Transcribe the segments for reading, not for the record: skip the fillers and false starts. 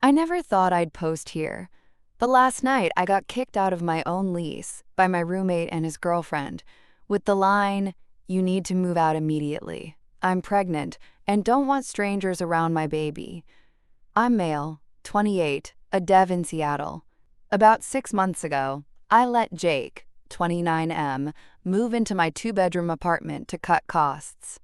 I never thought I'd post here, but last night I got kicked out of my own lease by my roommate and his girlfriend with the line, "You need to move out immediately. I'm pregnant and don't want strangers around my baby." I'm male, 28, a dev in Seattle. About 6 months ago, I let Jake, 29M, move into my two-bedroom apartment to cut costs.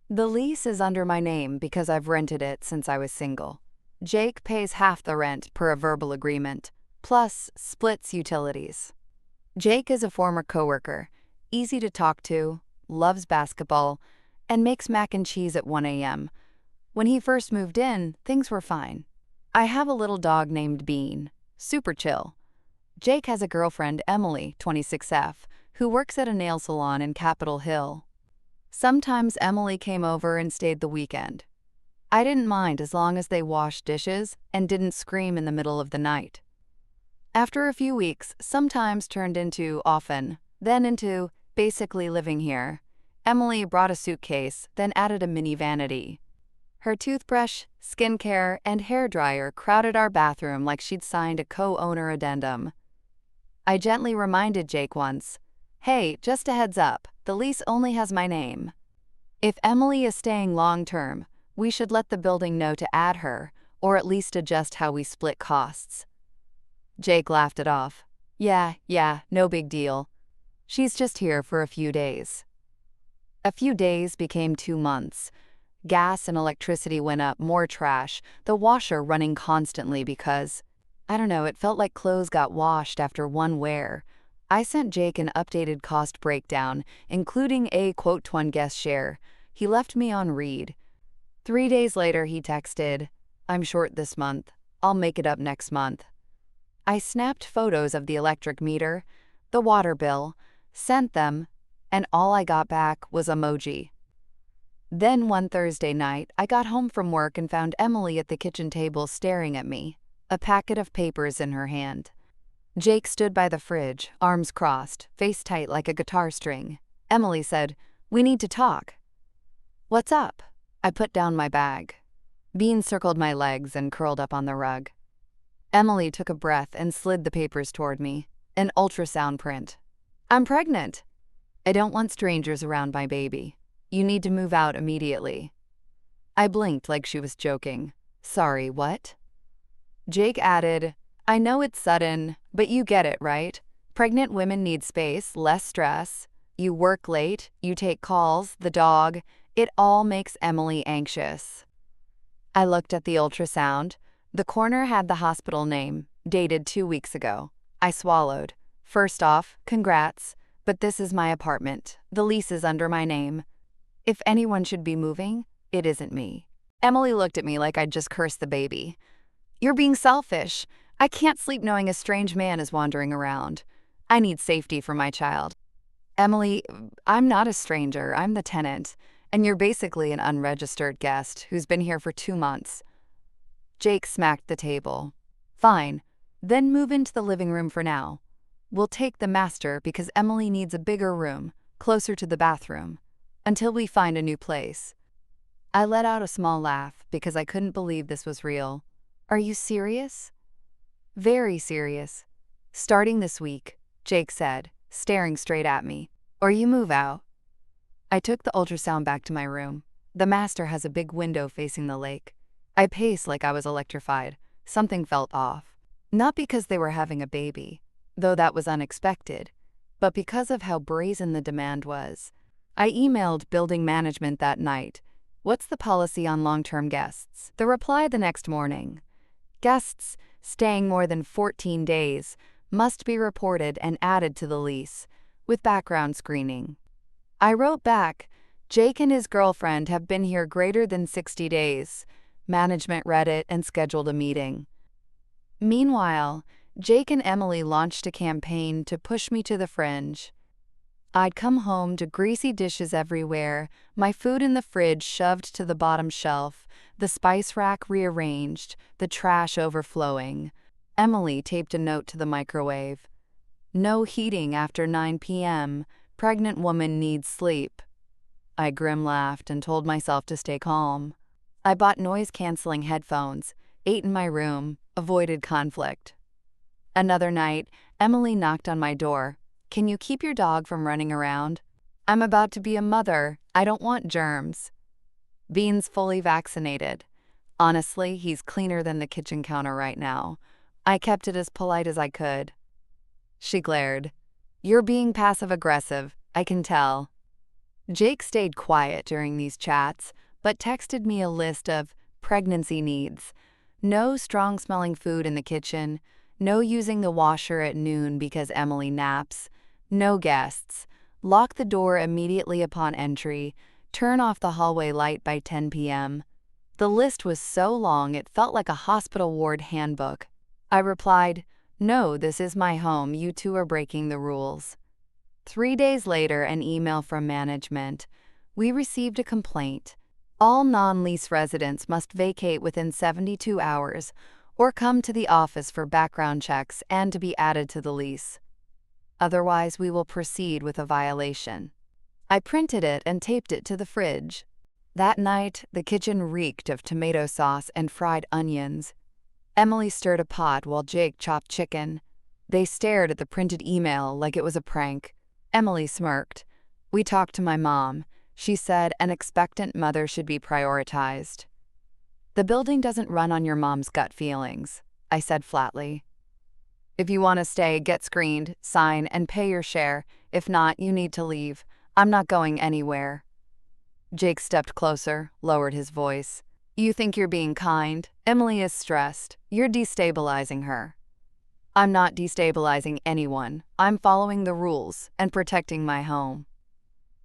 The lease is under my name because I've rented it since I was single. Jake pays half the rent per a verbal agreement, plus splits utilities. Jake is a former coworker, easy to talk to, loves basketball, and makes mac and cheese at 1 a.m. When he first moved in, things were fine. I have a little dog named Bean, super chill. Jake has a girlfriend, Emily, 26F, who works at a nail salon in Capitol Hill. Sometimes Emily came over and stayed the weekend. I didn't mind as long as they washed dishes and didn't scream in the middle of the night. After a few weeks, sometimes turned into often, then into basically living here. Emily brought a suitcase, then added a mini vanity. Her toothbrush, skincare, and hairdryer crowded our bathroom like she'd signed a co-owner addendum. I gently reminded Jake once, "Hey, just a heads up, the lease only has my name. If Emily is staying long-term, we should let the building know to add her, or at least adjust how we split costs." Jake laughed it off. Yeah, no big deal. She's just here for a few days." A few days became 2 months. Gas and electricity went up, more trash, the washer running constantly because, I don't know, it felt like clothes got washed after one wear. I sent Jake an updated cost breakdown, including a quote-one guest share. He left me on read. 3 days later, he texted, "I'm short this month. I'll make it up next month." I snapped photos of the electric meter, the water bill, sent them, and all I got back was emoji. Then one Thursday night, I got home from work and found Emily at the kitchen table staring at me, a packet of papers in her hand. Jake stood by the fridge, arms crossed, face tight like a guitar string. Emily said, "We need to talk." "What's up?" I put down my bag. Bean circled my legs and curled up on the rug. Emily took a breath and slid the papers toward me, an ultrasound print. "I'm pregnant. I don't want strangers around my baby. You need to move out immediately." I blinked like she was joking. "Sorry, what?" Jake added, "I know it's sudden, but you get it, right? Pregnant women need space, less stress. You work late, you take calls, the dog. It all makes Emily anxious." I looked at the ultrasound. The corner had the hospital name, dated 2 weeks ago. I swallowed. "First off, congrats, but this is my apartment. The lease is under my name. If anyone should be moving, it isn't me." Emily looked at me like I'd just cursed the baby. "You're being selfish. I can't sleep knowing a strange man is wandering around. I need safety for my child." "Emily, I'm not a stranger. I'm the tenant. And you're basically an unregistered guest who's been here for 2 months. Jake smacked the table. "Fine, then move into the living room for now. We'll take the master because Emily needs a bigger room, closer to the bathroom, until we find a new place." I let out a small laugh because I couldn't believe this was real. "Are you serious?" "Very serious. Starting this week," Jake said, staring straight at me, "or you move out." I took the ultrasound back to my room. The master has a big window facing the lake. I paced like I was electrified. Something felt off. Not because they were having a baby, though that was unexpected, but because of how brazen the demand was. I emailed building management that night. "What's the policy on long-term guests?" The reply the next morning: "Guests staying more than 14 days must be reported and added to the lease, with background screening." I wrote back, "Jake and his girlfriend have been here greater than 60 days. Management read it and scheduled a meeting." Meanwhile, Jake and Emily launched a campaign to push me to the fringe. I'd come home to greasy dishes everywhere, my food in the fridge shoved to the bottom shelf, the spice rack rearranged, the trash overflowing. Emily taped a note to the microwave. "No heating after 9 p.m. Pregnant woman needs sleep." I grim laughed and told myself to stay calm. I bought noise-canceling headphones. ate in my room, avoided conflict. Another night, Emily knocked on my door. "Can you keep your dog from running around? I'm about to be a mother. I don't want germs." Bean's fully vaccinated. Honestly, he's cleaner than the kitchen counter right now. I kept it as polite as I could. She glared. "You're being passive-aggressive, I can tell." Jake stayed quiet during these chats, but texted me a list of pregnancy needs. No strong-smelling food in the kitchen, no using the washer at noon because Emily naps, no guests, lock the door immediately upon entry, turn off the hallway light by 10 p.m. The list was so long it felt like a hospital ward handbook. I replied, "No, this is my home, you two are breaking the rules." 3 days later, an email from management. "We received a complaint. All non-lease residents must vacate within 72 hours or come to the office for background checks and to be added to the lease. Otherwise, we will proceed with a violation." I printed it and taped it to the fridge. That night, the kitchen reeked of tomato sauce and fried onions. Emily stirred a pot while Jake chopped chicken. They stared at the printed email like it was a prank. Emily smirked. "We talked to my mom. She said an expectant mother should be prioritized." "The building doesn't run on your mom's gut feelings," I said flatly. "If you want to stay, get screened, sign, and pay your share. If not, you need to leave. I'm not going anywhere." Jake stepped closer, lowered his voice. "You think you're being kind? Emily is stressed. You're destabilizing her." "I'm not destabilizing anyone. I'm following the rules and protecting my home."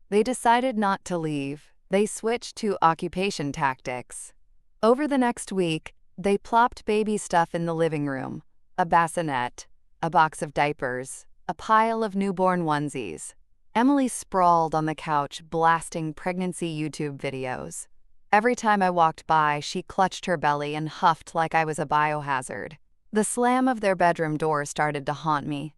They decided not to leave. They switched to occupation tactics. Over the next week, they plopped baby stuff in the living room: a bassinet, a box of diapers, a pile of newborn onesies. Emily sprawled on the couch, blasting pregnancy YouTube videos. Every time I walked by, she clutched her belly and huffed like I was a biohazard. The slam of their bedroom door started to haunt me.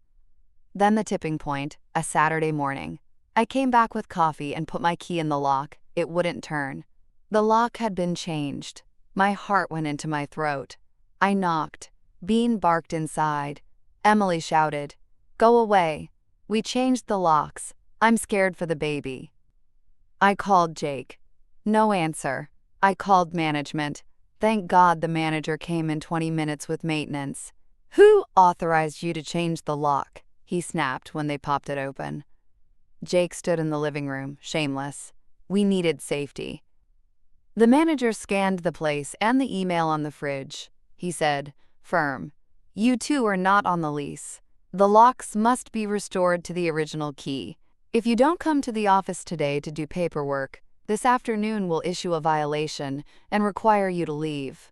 Then the tipping point, a Saturday morning. I came back with coffee and put my key in the lock. It wouldn't turn. The lock had been changed. My heart went into my throat. I knocked. Bean barked inside. Emily shouted, "Go away. We changed the locks. I'm scared for the baby." I called Jake. No answer. I called management. Thank God the manager came in 20 minutes with maintenance. "Who authorized you to change the lock?" he snapped when they popped it open. Jake stood in the living room, shameless. We needed safety. The manager scanned the place and the email on the fridge. He said, firm, "You two are not on the lease. The locks must be restored to the original key. If you don't come to the office today to do paperwork, this afternoon we'll issue a violation and require you to leave."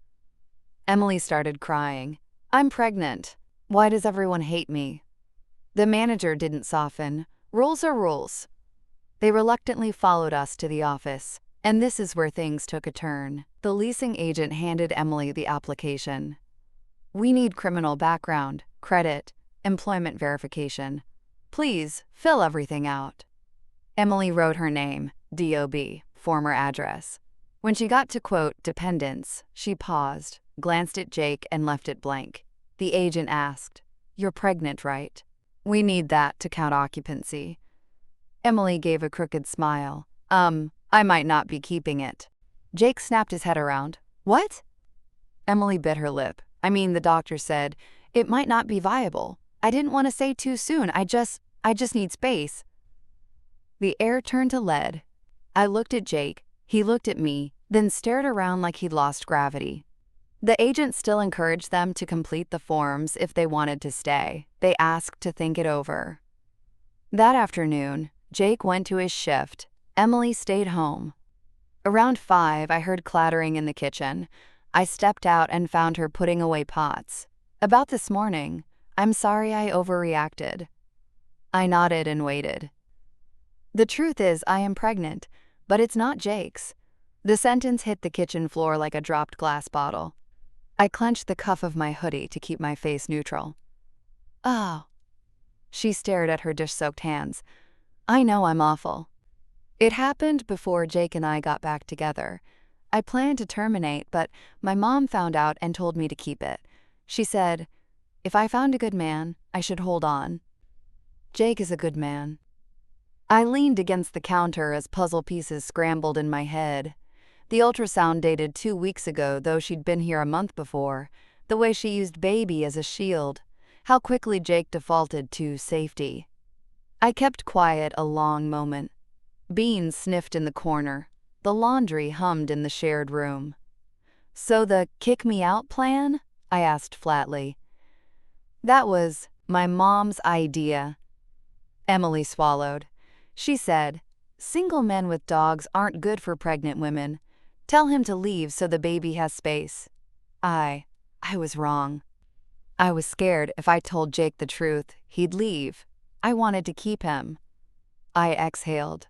Emily started crying. "I'm pregnant. Why does everyone hate me?" The manager didn't soften. Rules are rules. They reluctantly followed us to the office, and this is where things took a turn. The leasing agent handed Emily the application. "We need criminal background, credit, employment verification. Please, fill everything out." Emily wrote her name, DOB, former address. When she got to quote dependents, she paused, glanced at Jake, and left it blank. The agent asked, "You're pregnant, right?" "We need that to count occupancy." Emily gave a crooked smile. I might not be keeping it." Jake snapped his head around. "What?" Emily bit her lip. "I mean, the doctor said it might not be viable. I didn't want to say too soon. I just need space." The air turned to lead. I looked at Jake. He looked at me, then stared around like he'd lost gravity. The agent still encouraged them to complete the forms if they wanted to stay. They asked to think it over. That afternoon, Jake went to his shift. Emily stayed home. Around 5, I heard clattering in the kitchen. I stepped out and found her putting away pots. "About this morning, I'm sorry I overreacted." I nodded and waited. "The truth is I am pregnant, but it's not Jake's." The sentence hit the kitchen floor like a dropped glass bottle. I clenched the cuff of my hoodie to keep my face neutral. "Oh." She stared at her dish-soaked hands. "I know I'm awful." It happened before Jake and I got back together. I planned to terminate, but my mom found out and told me to keep it. She said, if I found a good man, I should hold on. Jake is a good man. I leaned against the counter as puzzle pieces scrambled in my head. The ultrasound dated 2 weeks ago, though she'd been here a month before. The way she used baby as a shield. How quickly Jake defaulted to safety. I kept quiet a long moment. Bean sniffed in the corner. The laundry hummed in the shared room. So the kick me out plan? I asked flatly. That was my mom's idea. Emily swallowed. She said, single men with dogs aren't good for pregnant women. Tell him to leave so the baby has space. I was wrong. I was scared if I told Jake the truth, he'd leave. I wanted to keep him. I exhaled.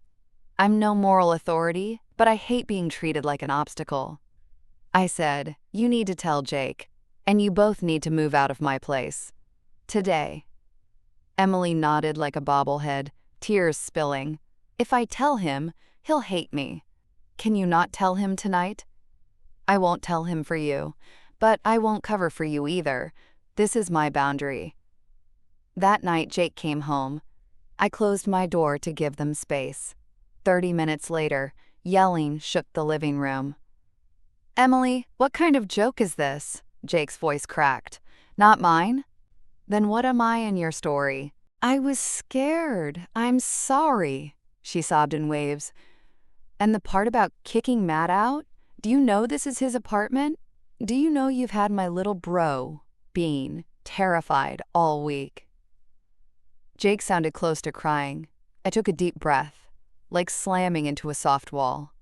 I'm no moral authority, but I hate being treated like an obstacle. I said, you need to tell Jake, and you both need to move out of my place. Today. Emily nodded like a bobblehead, tears spilling. If I tell him, he'll hate me. Can you not tell him tonight? I won't tell him for you, but I won't cover for you either. This is my boundary. That night, Jake came home. I closed my door to give them space. 30 minutes later, yelling shook the living room. Emily, what kind of joke is this? Jake's voice cracked. Not mine? Then what am I in your story? I was scared. I'm sorry, she sobbed in waves. And the part about kicking Matt out? Do you know this is his apartment? Do you know you've had my little bro, Bean, terrified all week? Jake sounded close to crying. I took a deep breath, like slamming into a soft wall.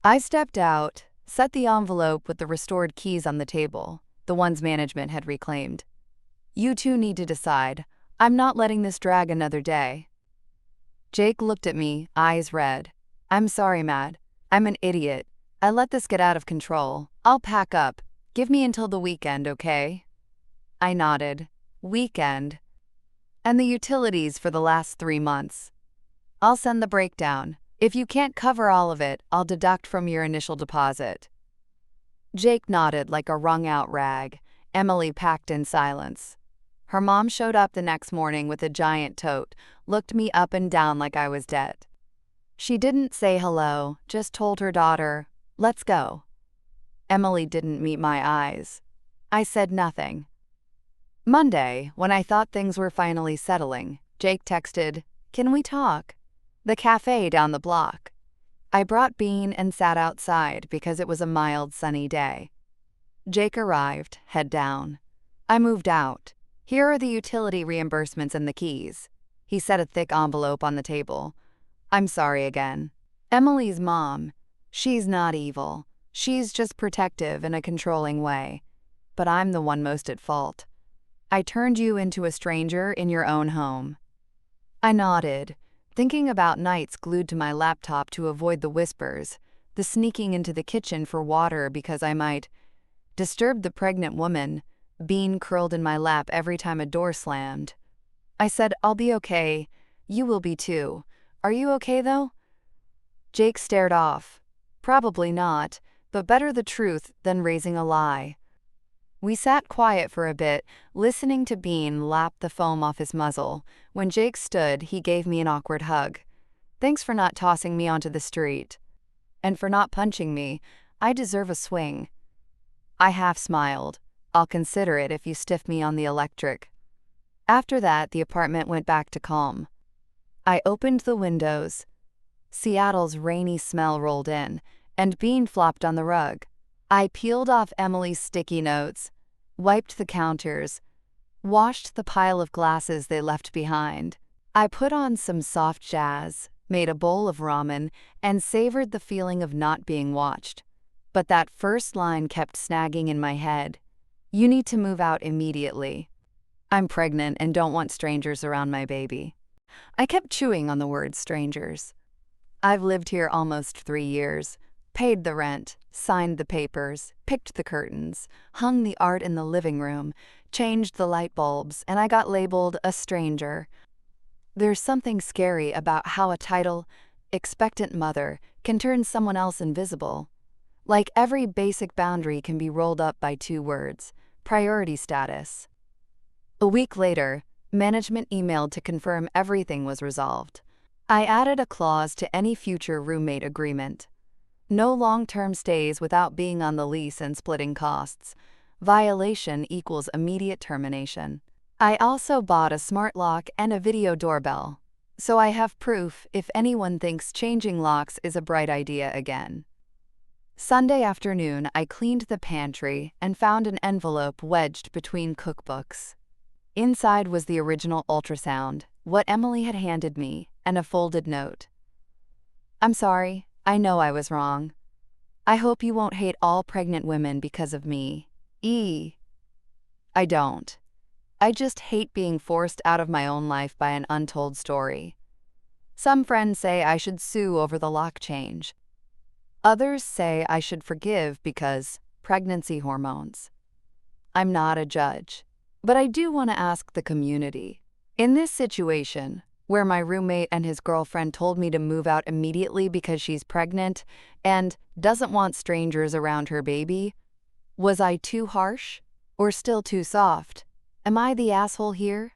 I stepped out, set the envelope with the restored keys on the table, the ones management had reclaimed. You two need to decide. I'm not letting this drag another day. Jake looked at me, eyes red. I'm sorry, Matt. I'm an idiot. I let this get out of control. I'll pack up. Give me until the weekend, okay? I nodded. Weekend. And the utilities for the last 3 months. I'll send the breakdown. If you can't cover all of it, I'll deduct from your initial deposit. Jake nodded like a wrung-out rag. Emily packed in silence. Her mom showed up the next morning with a giant tote, looked me up and down like I was dead. She didn't say hello, just told her daughter, let's go. Emily didn't meet my eyes. I said nothing. Monday, when I thought things were finally settling, Jake texted, can we talk? The cafe down the block. I brought Bean and sat outside because it was a mild, sunny day. Jake arrived, head down. I moved out. Here are the utility reimbursements and the keys. He set a thick envelope on the table. I'm sorry again. Emily's mom. She's not evil. She's just protective in a controlling way. But I'm the one most at fault. I turned you into a stranger in your own home. I nodded, thinking about nights glued to my laptop to avoid the whispers, the sneaking into the kitchen for water because I might disturb the pregnant woman, Bean curled in my lap every time a door slammed. I said, I'll be okay. You will be too. Are you okay, though? Jake stared off. Probably not, but better the truth than raising a lie. We sat quiet for a bit, listening to Bean lap the foam off his muzzle. When Jake stood, he gave me an awkward hug. Thanks for not tossing me onto the street. And for not punching me. I deserve a swing. I half smiled. I'll consider it if you stiff me on the electric. After that, the apartment went back to calm. I opened the windows. Seattle's rainy smell rolled in, and Bean flopped on the rug. I peeled off Emily's sticky notes, wiped the counters, washed the pile of glasses they left behind. I put on some soft jazz, made a bowl of ramen, and savored the feeling of not being watched. But that first line kept snagging in my head. You need to move out immediately. I'm pregnant and don't want strangers around my baby. I kept chewing on the word strangers. I've lived here almost 3 years, paid the rent, signed the papers, picked the curtains, hung the art in the living room, changed the light bulbs, and I got labeled a stranger. There's something scary about how a title, expectant mother, can turn someone else invisible. Like every basic boundary can be rolled up by 2 words: priority status. A week later, management emailed to confirm everything was resolved. I added a clause to any future roommate agreement. No long-term stays without being on the lease and splitting costs. Violation equals immediate termination. I also bought a smart lock and a video doorbell, so I have proof if anyone thinks changing locks is a bright idea again. Sunday afternoon, I cleaned the pantry and found an envelope wedged between cookbooks. Inside was the original ultrasound, what Emily had handed me, and a folded note. "I'm sorry, I know I was wrong. I hope you won't hate all pregnant women because of me. I don't. I just hate being forced out of my own life by an untold story. Some friends say I should sue over the lock change. Others say I should forgive because pregnancy hormones. I'm not a judge, but I do want to ask the community. In this situation, where my roommate and his girlfriend told me to move out immediately because she's pregnant and doesn't want strangers around her baby, was I too harsh or still too soft? Am I the asshole here?